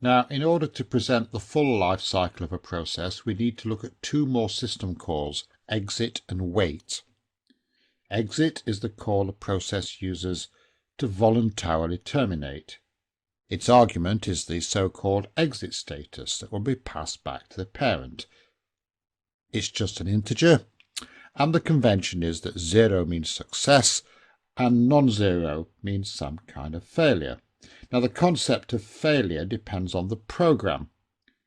Now, in order to present the full life cycle of a process, we need to look at two more system calls, exit and wait. Exit is the call a process uses to voluntarily terminate. Its argument is the so-called exit status that will be passed back to the parent. It's just an integer, and the convention is that 0 means success and non-zero means some kind of failure. Now, the concept of failure depends on the program.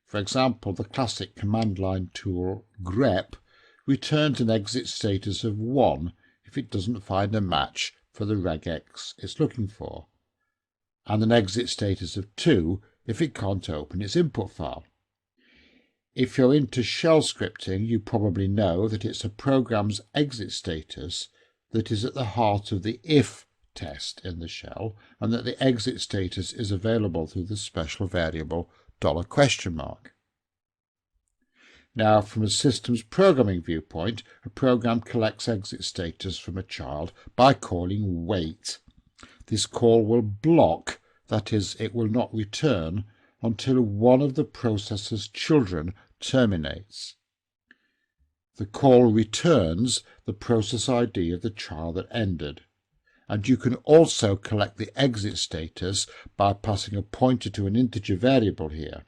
For example, the classic command line tool grep returns an exit status of 1 if it doesn't find a match for the regex it's looking for, and an exit status of 2 if it can't open its input file. If you're into shell scripting, you probably know that it's a program's exit status that is at the heart of the if test in the shell, and that the exit status is available through the special variable $? Now, from a systems programming viewpoint, a program collects exit status from a child by calling wait. This call will block, that is, it will not return until one of the processor's children terminates. The call returns the process ID of the child that ended, and you can also collect the exit status by passing a pointer to an integer variable here.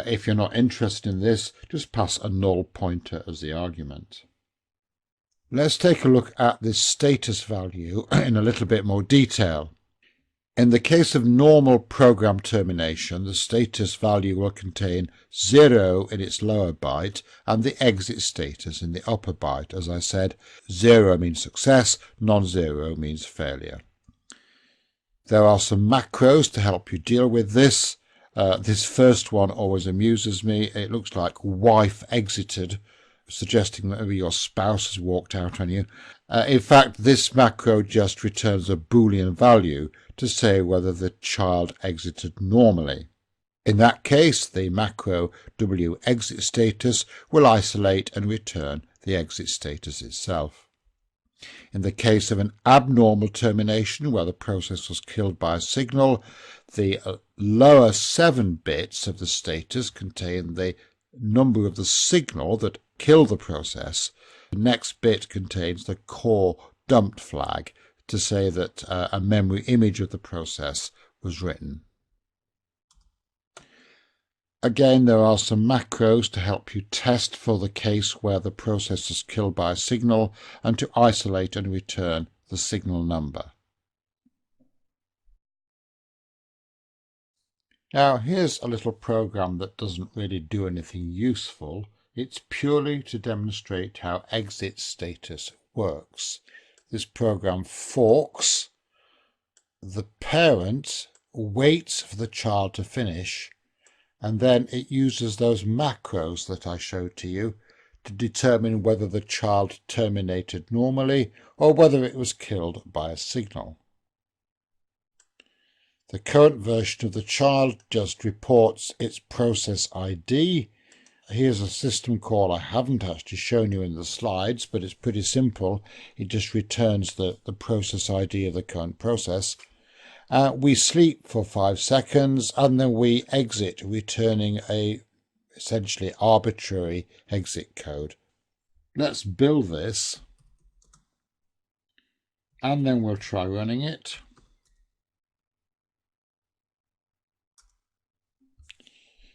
If you're not interested in this, just pass a null pointer as the argument. Let's take a look at this status value in a little bit more detail. In the case of normal program termination, the status value will contain 0 in its lower byte and the exit status in the upper byte. As I said, 0 means success, non-zero means failure. There are some macros to help you deal with this. This first one always amuses me. It looks like wife exited, suggesting that maybe your spouse has walked out on you. In fact, this macro just returns a Boolean value to say whether the child exited normally. In that case, the macro wExitStatus will isolate and return the exit status itself. In the case of an abnormal termination where the process was killed by a signal, the lower 7 bits of the status contain the number of the signal that killed the process. The next bit contains the core dumped flag to say that a memory image of the process was written. Again, there are some macros to help you test for the case where the process is killed by a signal and to isolate and return the signal number. Now, here's a little program that doesn't really do anything useful. It's purely to demonstrate how exit status works. This program forks. The parent waits for the child to finish, and then it uses those macros that I showed to you to determine whether the child terminated normally or whether it was killed by a signal. The current version of the child just reports its process ID. Here's a system call I haven't actually shown you in the slides, but it's pretty simple. It just returns the process ID of the current process. We sleep for 5 seconds and then we exit, returning a essentially arbitrary exit code. Let's build this and then we'll try running it.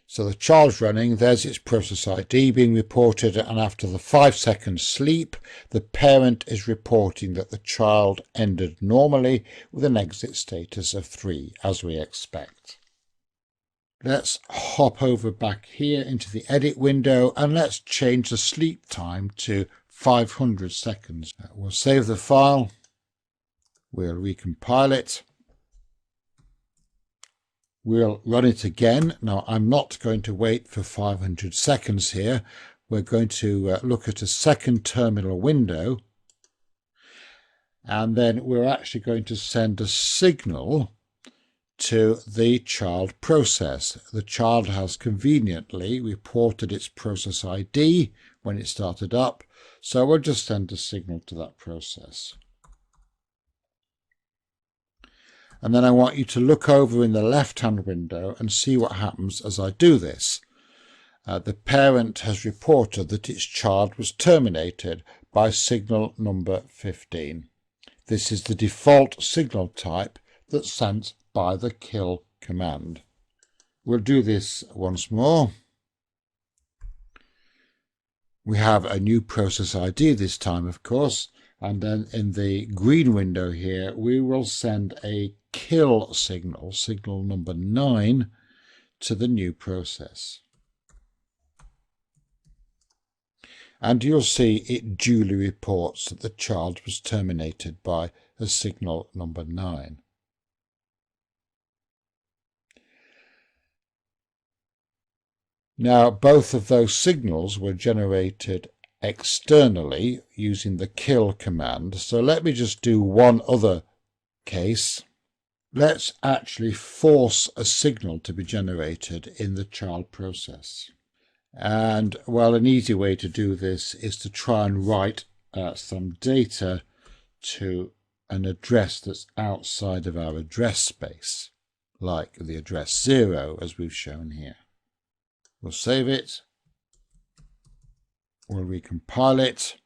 So the child's running, there's its process ID being reported, and after the 5 second sleep, the parent is reporting that the child ended normally with an exit status of 3, as we expect. Let's hop over back here into the edit window and let's change the sleep time to 500 seconds. We'll save the file, we'll recompile it. We'll run it again. Now, I'm not going to wait for 500 seconds here. We're going to look at a second terminal window. And then we're actually going to send a signal to the child process. The child has conveniently reported its process ID when it started up. So we'll just send a signal to that process. And then I want you to look over in the left-hand window and see what happens as I do this. The parent has reported that its child was terminated by signal number 15. This is the default signal type that's sent by the kill command. We'll do this once more. We have a new process ID this time, of course, and then in the green window here we will send a kill signal, signal number 9, to the new process. And you'll see it duly reports that the child was terminated by a signal number 9. Now, both of those signals were generated externally using the kill command. So let me just do one other case. Let's actually force a signal to be generated in the child process. And, well, an easy way to do this is to try and write some data to an address that's outside of our address space, like the address 0, as we've shown here. We'll save it, we'll recompile it,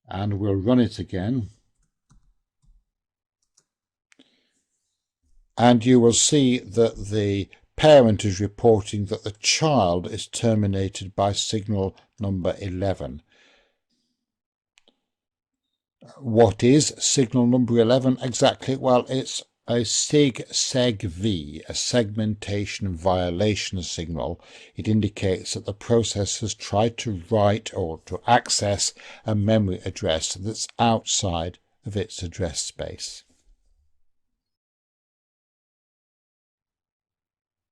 and we'll run it again. And you will see that the parent is reporting that the child is terminated by signal number 11. What is signal number 11 exactly? Well, it's a SIG-SEG-V, a segmentation violation signal. It indicates that the process has tried to write or to access a memory address that's outside of its address space.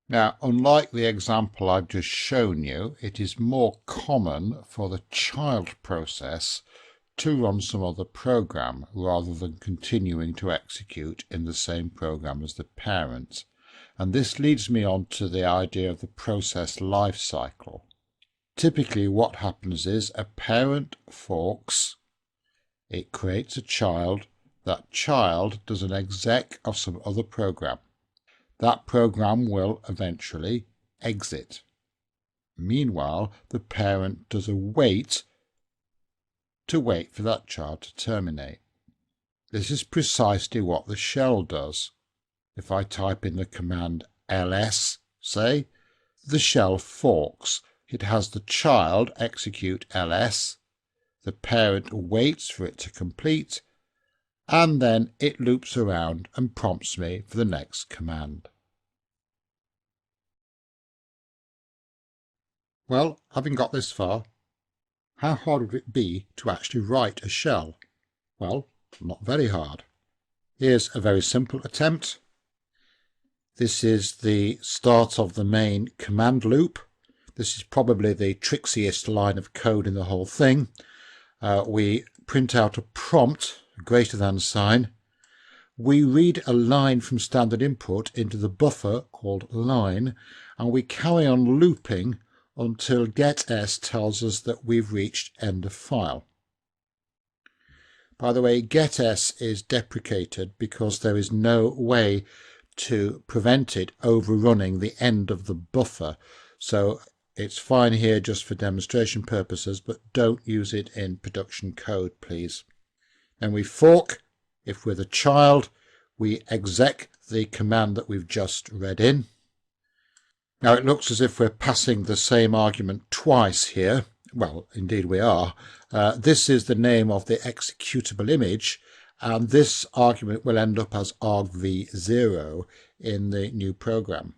Now, unlike the example I've just shown you, it is more common for the child process to run some other program rather than continuing to execute in the same program as the parent. And this leads me on to the idea of the process life cycle. Typically what happens is a parent forks, it creates a child, that child does an exec of some other program. That program will eventually exit. Meanwhile, the parent does a wait to wait for that child to terminate. This is precisely what the shell does. If I type in the command ls, say, the shell forks. It has the child execute ls, the parent waits for it to complete, and then it loops around and prompts me for the next command. Well, having got this far, how hard would it be to actually write a shell? Well, not very hard. Here's a very simple attempt. This is the start of the main command loop. This is probably the trickiest line of code in the whole thing. We print out a prompt, a greater than sign. We read a line from standard input into the buffer called line, and we carry on looping until getS tells us that we've reached end of file. By the way, getS is deprecated because there is no way to prevent it overrunning the end of the buffer. So it's fine here just for demonstration purposes, but don't use it in production code, please. Then we fork. If we're the child, we exec the command that we've just read in. Now it looks as if we're passing the same argument twice here. Well, indeed we are. This is the name of the executable image, and this argument will end up as argv0 in the new program.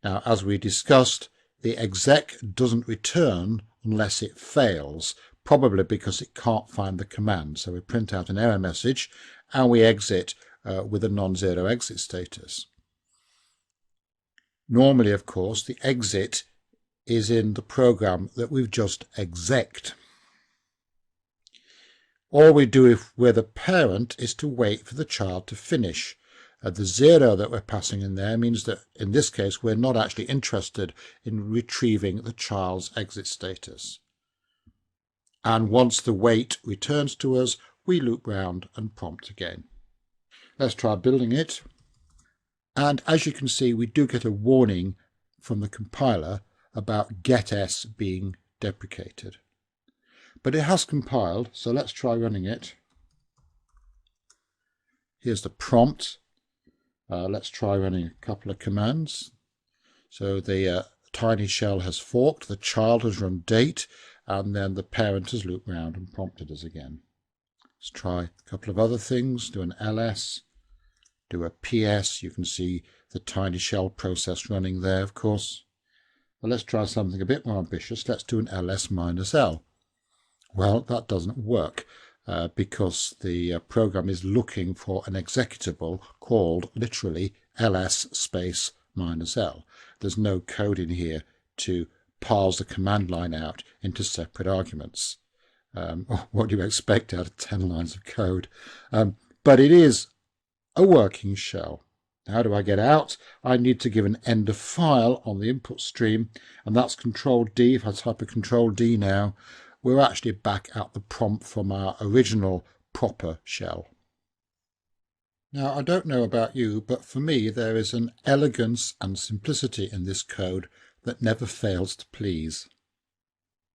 Now, as we discussed, the exec doesn't return unless it fails, probably because it can't find the command. So we print out an error message and we exit with a non-zero exit status. Normally, of course, the exit is in the program that we've just execed. All we do if we're the parent is to wait for the child to finish. The 0 that we're passing in there means that in this case we're not actually interested in retrieving the child's exit status. And once the wait returns to us, we loop round and prompt again. Let's try building it. And as you can see, we do get a warning from the compiler about getS being deprecated. But it has compiled, so let's try running it. Here's the prompt. Let's try running a couple of commands. So the tiny shell has forked, the child has run date, and then the parent has looped round and prompted us again. Let's try a couple of other things. Do an ls, do a ps. You can see the tiny shell process running there, of course. But let's try something a bit more ambitious. Let's do an ls-l. Well, that doesn't work because the program is looking for an executable called literally ls space -l. There's no code in here to parse the command line out into separate arguments. What do you expect out of 10 lines of code? But it is a working shell. How do I get out? I need to give an end of file on the input stream, and that's Control-D. If I type a Control-D now, we're actually back at the prompt from our original proper shell. Now, I don't know about you, but for me there is an elegance and simplicity in this code that never fails to please.